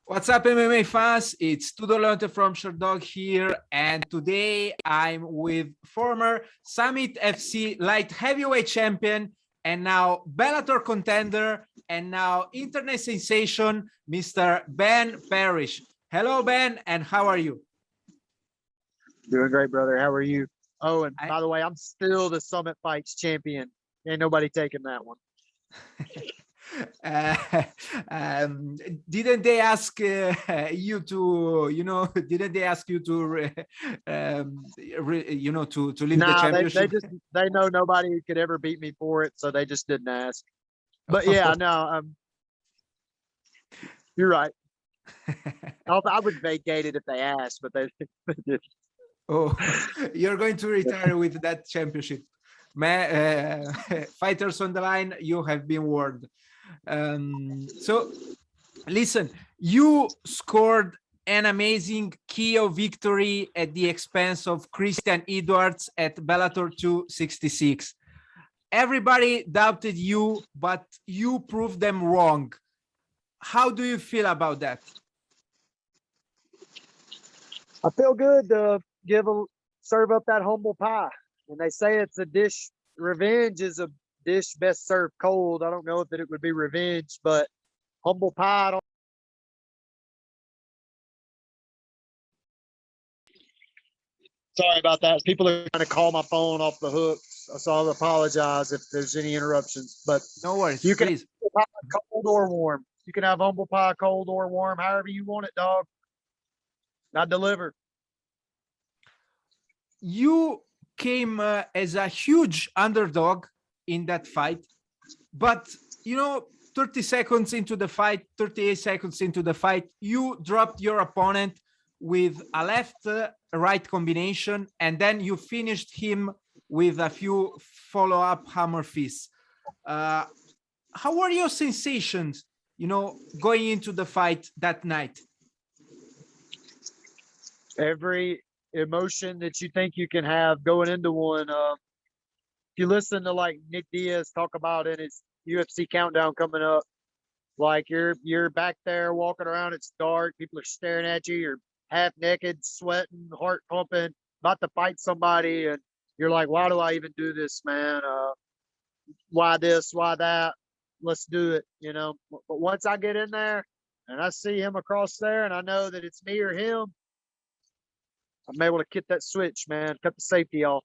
What's up, MMA fans? It's Tudor from Sherdog here, and today I'm with former Summit FC light heavyweight champion and now Bellator contender and now internet sensation, Mr. Ben Parrish. Hello, Ben, and how are you? Doing great, brother. How are you? Oh, and I- by the way, I'm still the Summit Fights champion. Ain't nobody taking that one. Uh, didn't they ask you to, didn't they ask you to, to leave the Nah, championship? they know nobody could ever beat me for it, so they just didn't ask. But yeah, no, you're right. I would vacate it if they asked, but they did. Oh, you're going to retire with that championship. Fighters on the line, you have been warned. So listen, you scored an amazing KO victory at the expense of Christian Edwards at Bellator 266. Everybody doubted you, but you proved them wrong. How do you feel about that? I feel good to serve up that humble pie. When they say it's a dish, revenge is a dish best served cold. I don't know if it would be revenge, but humble pie. I don't. Sorry about that. People are trying to call my phone off the hook, so I'll apologize if there's any interruptions. But No worries, you can please. have humble pie cold or warm. You can have humble pie cold or warm, however you want it, dog. I deliver. You came as a huge underdog in that fight, but 30 seconds into the fight, 38 seconds into the fight, you dropped your opponent with a left right combination, and then you finished him with a few follow-up hammer fists. How were your sensations going into the fight that night? Every emotion that you think you can have going into one. If you listen to like Nick Diaz talk about in his UFC countdown coming up, like you're back there walking around, it's dark, people are staring at you, you're half naked, sweating, heart pumping, about to fight somebody, and you're like, why do I even do this, man? Why this? Why that? Let's do it, But once I get in there and I see him across there, and I know that it's me or him, I'm able to get that switch, man, cut the safety off.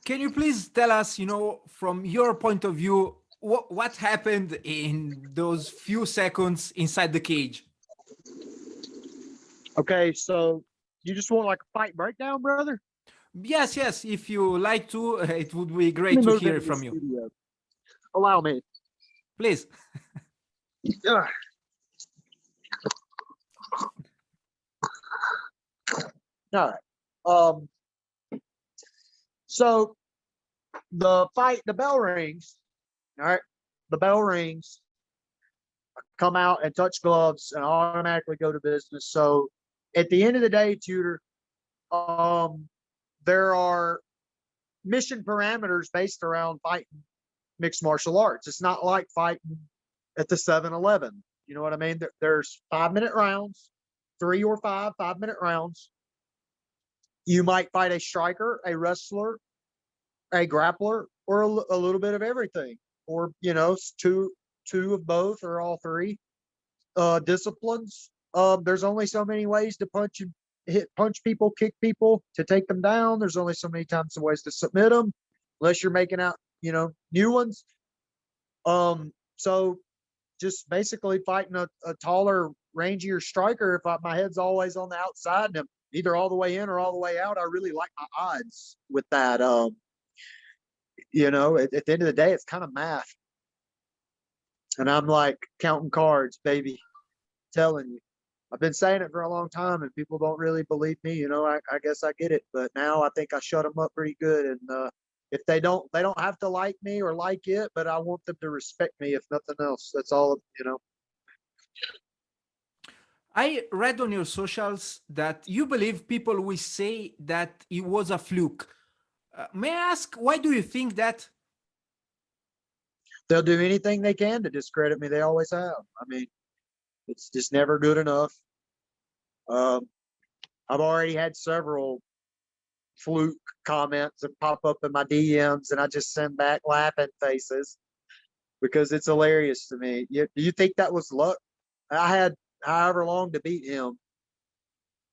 Can you please tell us, from your point of view, what happened in those few seconds inside the cage? Okay, so you just want like a fight breakdown, brother? Yes, if you like to, it would be Let great me to move hear into it the from you. studio. Allow me. Please. Ugh. All right. So the fight, the bell rings. All right. The bell rings. I come out and touch gloves and automatically go to business. So at the end of the day, Tudor, there are mission parameters based around fighting mixed martial arts. It's not like fighting at the 7-Eleven. You know what I mean? There's 5-minute rounds, 3 or 5-minute rounds. You might fight a striker, a wrestler, a grappler, or a little bit of everything, or two of both or all three disciplines. There's only so many ways to punch people, kick people, to take them down. There's only so many times and ways to submit them, unless you're making out new ones. So just basically fighting a taller, rangier striker. If my head's always on the outside and I'm either all the way in or all the way out, I really like my odds with that. At the end of the day, it's kind of math. And I'm like counting cards, baby, telling you. I've been saying it for a long time and people don't really believe me. I guess I get it. But now I think I shut them up pretty good. And if they don't have to like me or like it, but I want them to respect me, if nothing else. That's all, I read on your socials that you believe people will say that it was a fluke. May I ask, why do you think that? They'll do anything they can to discredit me. They always have. I mean, It's just never good enough. Um, I've already had several Fluke comments that pop up in my DMs, and I just send back laughing faces because it's hilarious to me. Do you think that was luck? I had however long to beat him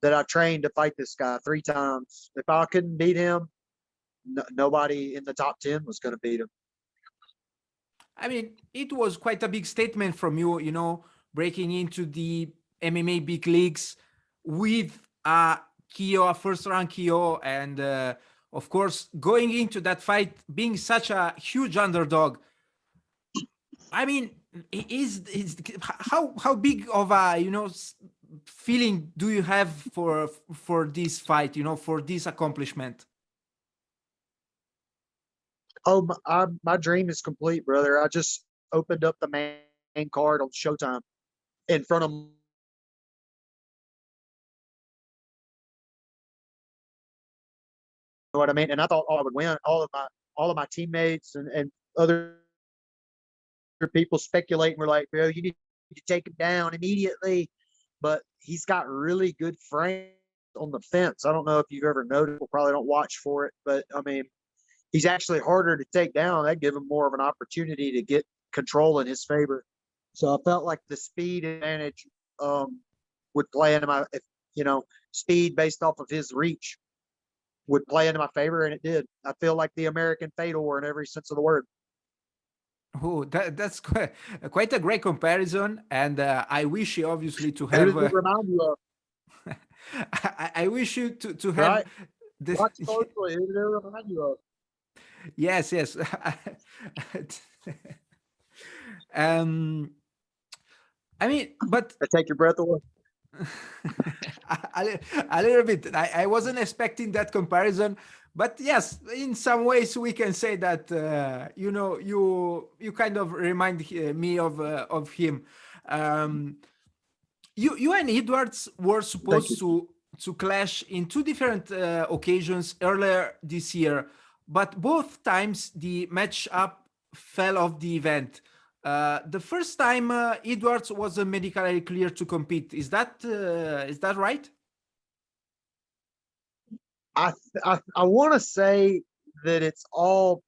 that I trained to fight this guy 3 times. If I couldn't beat him, nobody in the top 10 was going to beat him. I mean, it was quite a big statement from you, breaking into the MMA big leagues with a KO, a first round KO, and of course, going into that fight being such a huge underdog. I mean, is how big of a feeling do you have for this fight? For this accomplishment. Oh, my dream is complete, brother. I just opened up the main card on Showtime in front of, you know what I mean? And I thought I would win. All of my teammates and other people speculating were like, bro, you need to take him down immediately. But he's got really good frames on the fence. I don't know if you've ever noticed. People probably don't watch for it, but I mean, he's actually harder to take down. That give him more of an opportunity to get control in his favor. So I felt like the speed advantage would play into my, speed based off of his reach would play into my favor, and it did. I feel like the American Fedor in every sense of the word. Oh, that's quite a great comparison, and I wish you obviously to Who does have. it remind you of? I wish you to have Right? this. Watch closely. Who does it remind you of? Yes, yes. um, I mean, but I take your breath away. a little bit. I wasn't expecting that comparison, but yes, in some ways we can say that you kind of remind me of him. Um, you and Edwards were Thank you. supposed to clash in two different occasions earlier this year, but both times the matchup fell off the event. The first time Edwards was medically cleared to compete. Is that right? I want to say that it's all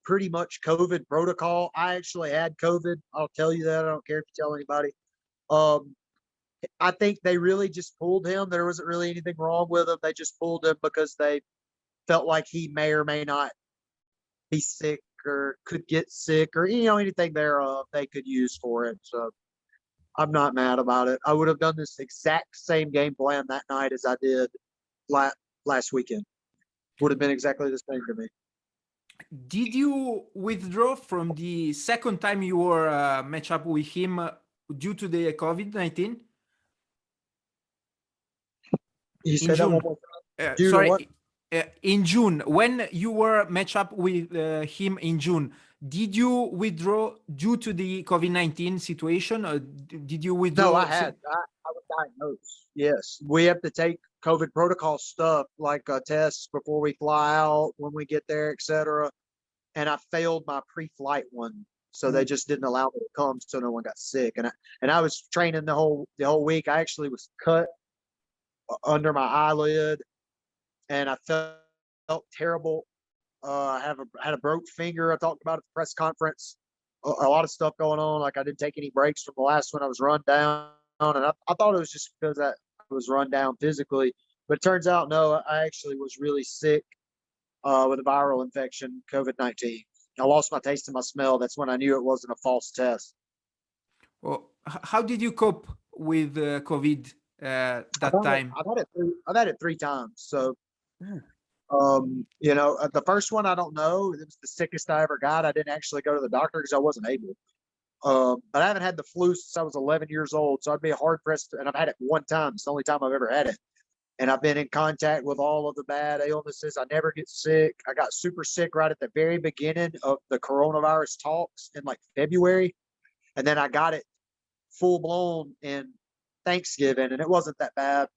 pretty much COVID protocol. I actually had COVID. I'll tell you that. I don't care if you tell anybody. Um, I think they really just pulled him. There wasn't really anything wrong with him. They just pulled him because they felt like he may or may not be sick or could get sick or anything thereof they could use for it. So I'm not mad about it. I would have done this exact same game plan that night as I did last weekend. Would have been exactly the same to me. Did you withdraw from the second time you were match up with him due to the COVID-19 You in say that one June? more time. Due to what? Sorry, in June, when you were match up with him in June, did you withdraw due to the COVID-19 situation, or did you No, withdraw? I had. I was diagnosed. Yes, we have to take COVID protocol stuff like tests before we fly out, when we get there, etc. And I failed my pre-flight one, so they just didn't allow me to come, so no one got sick. And I was training the whole week. I actually was cut under my eyelid, and I felt terrible. I had a broke finger. I talked about at the press conference. A lot of stuff going on. Like I didn't take any breaks from the last one. I was run down, and I thought it was just because I was run down physically. But it turns out, no, I actually was really sick with a viral infection, COVID-19. I lost my taste and my smell. That's when I knew it wasn't a false test. Well, how did you cope with COVID that time? I've had it 3 times. So the first one I don't know. It was the sickest I ever got. I didn't actually go to the doctor because I wasn't able. But I haven't had the flu since I was 11 years old, so I'd be hard pressed. And I've had it one time. It's the only time I've ever had it. And I've been in contact with all of the bad illnesses. I never get sick. I got super sick right at the very beginning of the coronavirus talks in like February, and then I got it full blown in Thanksgiving, and it wasn't that bad.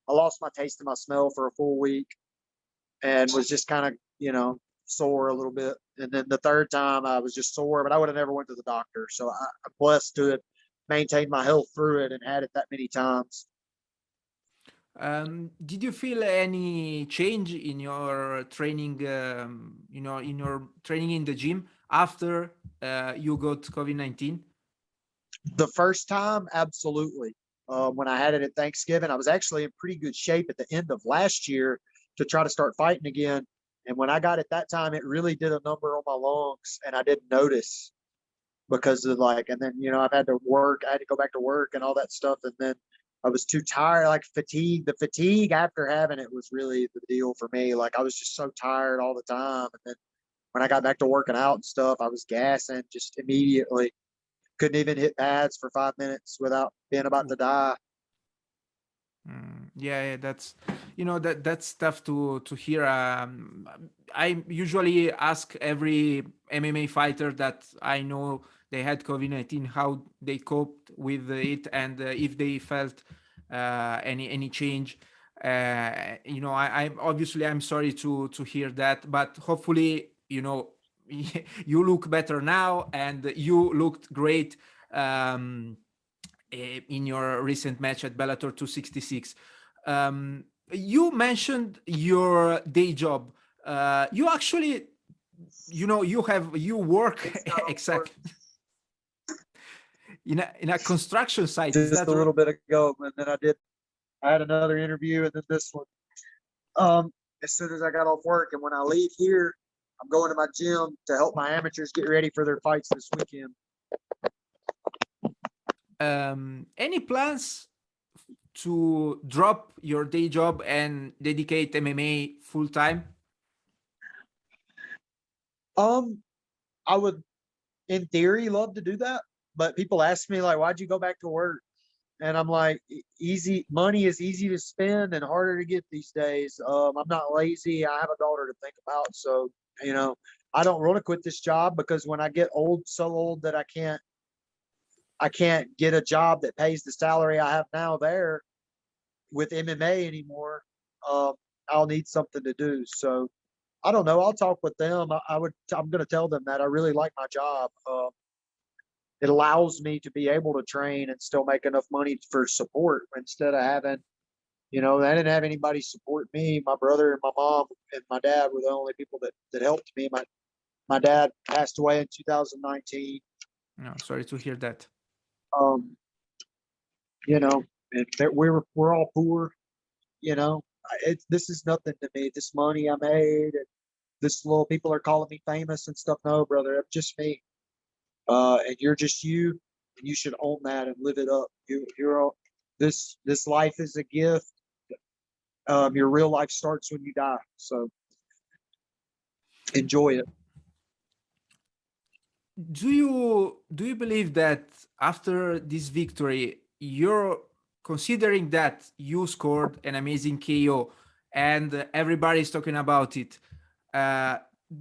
I lost my taste and my smell for a full week, and was just kind of, sore a little bit. And then the third time I was just sore, but I would have never went to the doctor. So I'm blessed to maintained my health through it and had it that many times. Did you feel any change in your training, in your training in the gym after you got COVID-19? The first time, absolutely. When I had it at Thanksgiving, I was actually in pretty good shape at the end of last year to try to start fighting again. And when I got it that time, it really did a number on my lungs, and I didn't notice because of and then, I've had to work, I had to go back to work and all that stuff. And then I was too tired, like fatigue. The fatigue after having it was really the deal for me. Like I was just so tired all the time. And then when I got back to working out and stuff, I was gassing just immediately. Couldn't even hit pads for 5 minutes without being about to die. Yeah, that's that's tough to hear. I usually ask every MMA fighter that I know they had COVID-19 how they coped with it and if they felt any change. I'm obviously I'm sorry to hear that, but hopefully you look better now and you looked great. In your recent match at Bellator 266. You mentioned your day job. You actually, you work exactly in a construction site. Is Just that a right? little bit ago, and then I had another interview, and then this one. As soon as I got off work, and when I leave here, I'm going to my gym to help my amateurs get ready for their fights this weekend. Any plans to drop your day job and dedicate MMA full time? I would, in theory, love to do that, but people ask me like, "Why'd you go back to work?" And I'm like, easy money is easy to spend and harder to get these days. I'm not lazy. I have a daughter to think about. So, I don't want to quit this job because when I get old, so old that I can't get a job that pays the salary I have now there with MMA anymore. I'll need something to do. So I don't know. I'll talk with them. I'm going to tell them that I really like my job. It allows me to be able to train and still make enough money for support instead of having, I didn't have anybody support me. My brother and my mom and my dad were the only people that helped me. My dad passed away in 2019. No, sorry to hear that. Um, and we're all poor, this is nothing to me. This money I made, and this little people are calling me famous and stuff. No, brother, it's just me. And you're just you, and you should own that and live it up. You're all, this life is a gift. Your real life starts when you die. So enjoy it. Do you believe that after this victory you're considering that you scored an amazing KO and everybody's talking about it, uh,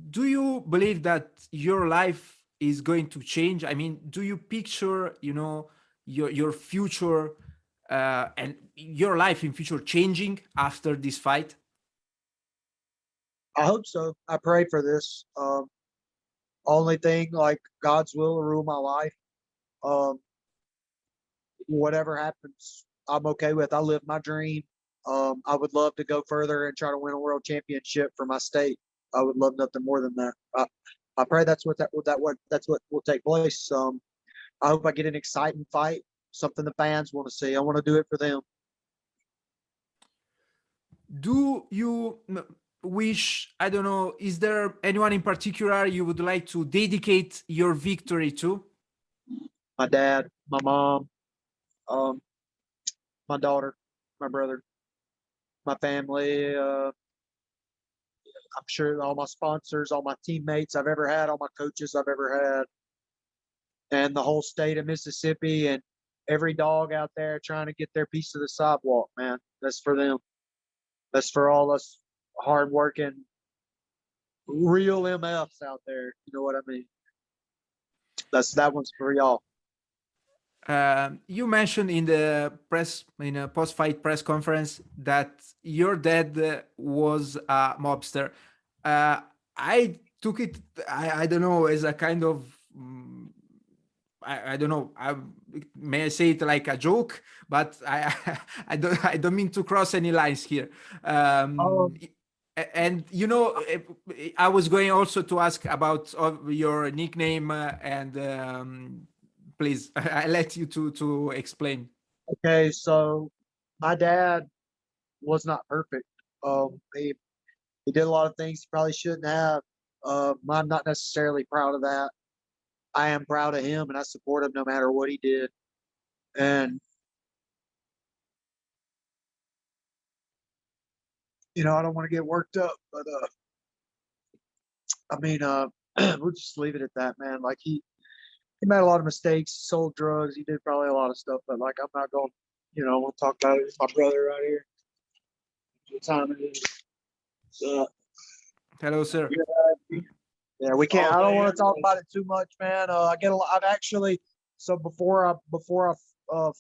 do you believe that your life is going to change? I mean, do you picture your future and your life in future changing after this fight? I hope so. I pray for this. Only thing, like, God's will rule my life. Um, Whatever happens, I'm okay with. I live my dream. I would love to go further and try to win a world championship for my state. I would love nothing more than that. I pray that's what will take place. I hope I get an exciting fight, something the fans want to see. I want to do it for them. Do you wish, I don't know, is there anyone in particular you would like to dedicate your victory to? My dad, my mom, um, my daughter, my brother, my family. I'm sure all my sponsors, all my teammates I've ever had, all my coaches I've ever had, and the whole state of Mississippi, and every dog out there trying to get their piece of the sidewalk, man. That's for them. That's for all us hardworking, real MFs out there. You know what I mean? That one's for y'all. You mentioned in a post-fight press conference that your dad was a mobster. I took it, I don't know, as a kind of I don't know. May I say it like a joke, but I don't mean to cross any lines here. Um, And I was going also to ask about your nickname, and please, I let you to explain. okay, so my dad was not perfect. He did a lot of things he probably shouldn't have. I'm not necessarily proud of that. I am proud of him, and I support him no matter what he did. And I don't want to get worked up, but I mean, we'll just leave it at that, man. Like he made a lot of mistakes, sold drugs, he did probably a lot of stuff, but like I'm not going, we'll talk about it. It's my brother right here. What time it is? So, Hello, sir. yeah, we can't. I don't want to talk about it too much, man. I get a lot. I've actually. So before I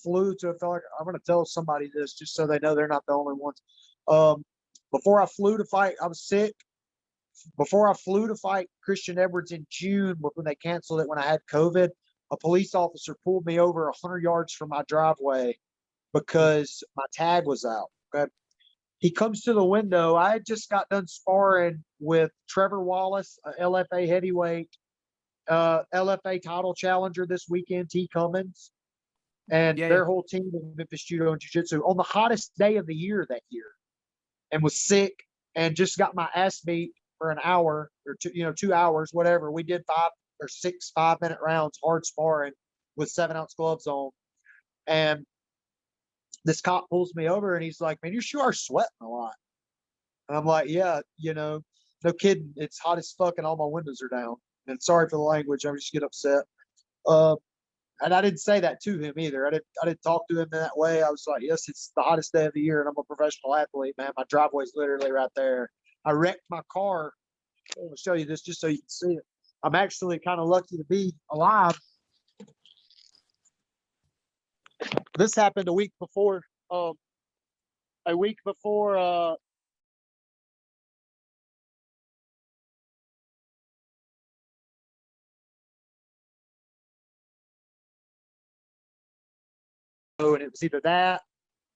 flew to, I felt like I'm going to tell somebody this just so they know they're not the only ones. Um, before I flew to fight, I was sick. Before I flew to fight Christian Edwards in June, when they canceled it when I had COVID, a police officer pulled me over 100 yards from my driveway because my tag was out. Okay. He comes to the window. I had just got done sparring with Trevor Wallace, a LFA heavyweight, LFA title challenger this weekend, T. Cummins, and Yeah, yeah. their whole team of Memphis Judo and Jiu-Jitsu on the hottest day of the year that year, and was sick and just got my ass beat for an hour or 2 hours, whatever. We did 5 or 6 5-minute rounds, hard sparring with 7-ounce gloves on. And this cop pulls me over and he's like, "Man, you sure are sweating a lot." And I'm like, "Yeah, no kidding. It's hot as fuck and all my windows are down." And sorry for the language. I just get upset. Uh, and I didn't say that to him either. I didn't talk to him in that way. I was like, "Yes, it's the hottest day of the year and I'm a professional athlete, man. My driveway's literally right there." I wrecked my car. I'm gonna show you this just so you can see it. I'm actually kind of lucky to be alive. This happened a week before. A week before and it was either that,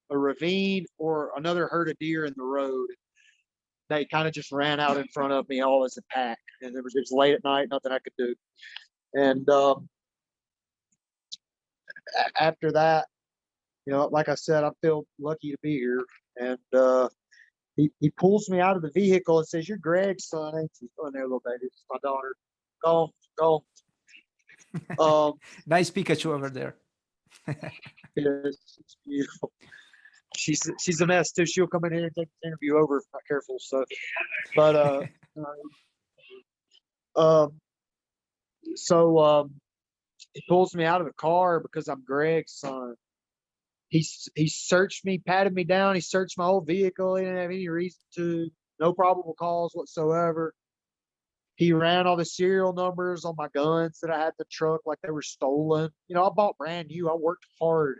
a ravine, or another herd of deer in the road. They kind of just ran out in front of me all as a pack, and it was late at night, nothing I could do. And after that, like I said, I feel lucky to be here. And he pulls me out of the vehicle and says, "You're Greg's son, ain't you?" Go in there, little baby. It's my daughter. Go, go. Nice Pikachu over there. It's beautiful. She's a mess too. She'll come in here and take the interview over if I'm not careful. So, but um, so he pulls me out of the car because I'm Greg's son. He searched me, patted me down. He searched my whole vehicle. He didn't have any reason to. No probable cause whatsoever. He ran all the serial numbers on my guns that I had in the truck like they were stolen. I bought brand new. I worked hard.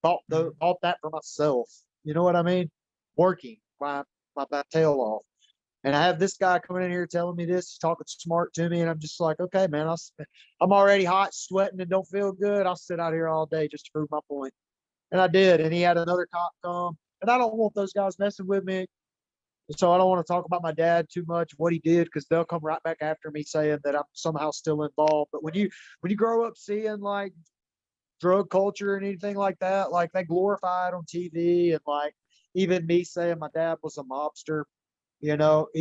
Bought that for myself. You know what I mean? Working my tail off. And I have this guy coming in here telling me this, talking smart to me, and I'm just like, okay, man, I'm already hot, sweating, and don't feel good. I'll sit out here all day just to prove my point. And I did. And he had another cop come, and I don't want those guys messing with me. So I don't want to talk about my dad too much, what he did, because they'll come right back after me saying that I'm somehow still involved. But when you grow up seeing like drug culture and anything like that, like they glorify it on TV, and like even me saying my dad was a mobster, he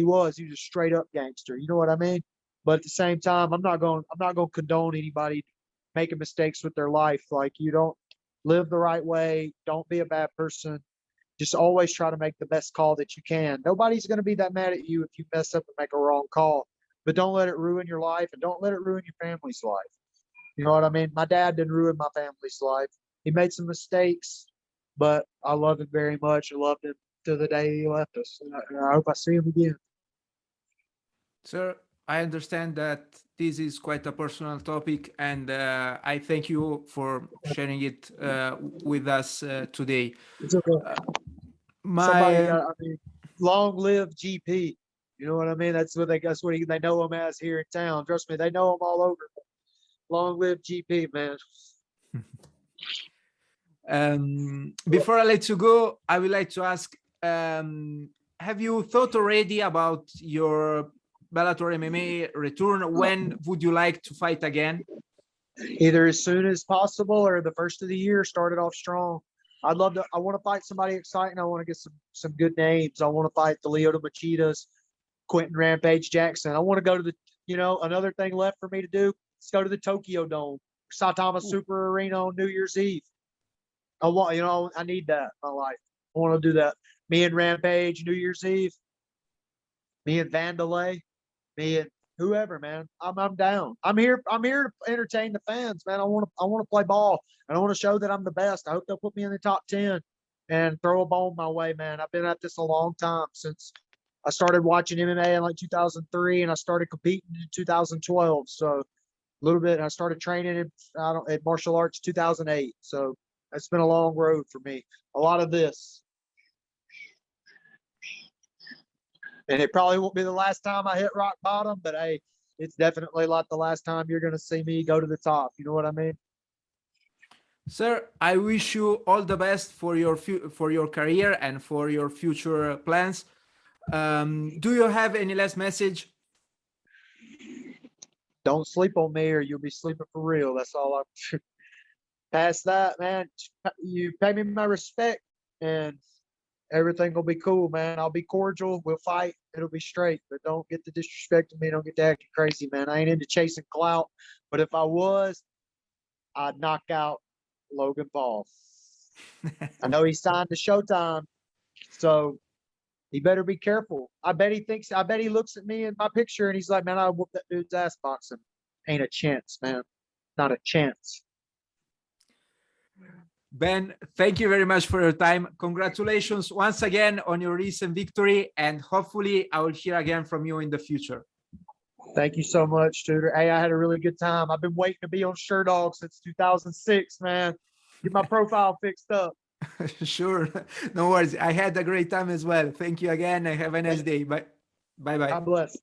was a straight up gangster. You know what I mean? But at the same time, I'm not going to condone anybody making mistakes with their life. Like, you don't live the right way. Don't be a bad person. Just always try to make the best call that you can. Nobody's going to be that mad at you if you mess up and make a wrong call, but don't let it ruin your life, and don't let it ruin your family's life. You know what I mean? My dad didn't ruin my family's life. He made some mistakes, but I love him very much. I loved him to the day he left us. And I hope I see him again. Sir, I understand that this is quite a personal topic, and I thank you for sharing it with us today. It's okay. My Long live GP. You know what I mean? That's what they know him as here in town. Trust me, they know him all over. Long live GP, man. Before I let you go, I would like to ask, have you thought already about your Bellator MMA return? When would you like to fight again? Either as soon as possible or the first of the year, started off strong. I want to fight somebody exciting. I want to get some good names. I want to fight the Lyoto Machidas, Quentin Rampage Jackson. I want to go to another thing left for me to do is go to the Tokyo Dome, Saitama Super Arena on New Year's Eve. I need that in my life. I want to do that. Me and Rampage, New Year's Eve. Me and Vandalay. Me and whoever, man. I'm down. I'm here to entertain the fans, man. I want to play ball, and I want to show that I'm the best. I hope they'll put me in the top 10 and throw a bone my way, man. I've been at this a long time, since I started watching MMA in like 2003, and I started competing in 2012. So a little bit. I started training at martial arts 2008. So it's been a long road for me. A lot of this. And it probably won't be the last time I hit rock bottom, but hey, it's definitely not the last time you're going to see me go to the top. You know what I mean? Sir, I wish you all the best for your career and for your future plans. Do you have any last message? Don't sleep on me, or you'll be sleeping for real. That's all I'm. Past that, man. You pay me my respect, and everything will be cool, man. I'll be cordial. We'll fight. It'll be straight, but don't get to disrespecting me. Don't get to acting crazy, man. I ain't into chasing clout, but if I was, I'd knock out Logan Paul. I know he signed to Showtime, so he better be careful. I bet he looks at me in my picture and he's like, man, I whoop that dude's ass boxing. Ain't a chance, man. Not a chance. Ben, thank you very much for your time. Congratulations once again on your recent victory, and hopefully I will hear again from you in the future. Thank you so much, Tudor. Hey, I had a really good time. I've been waiting to be on Sherdog since 2006, man. Get my profile fixed up. Sure. No worries. I had a great time as well. Thank you again, and have a nice day. Bye. Bye-bye. God bless.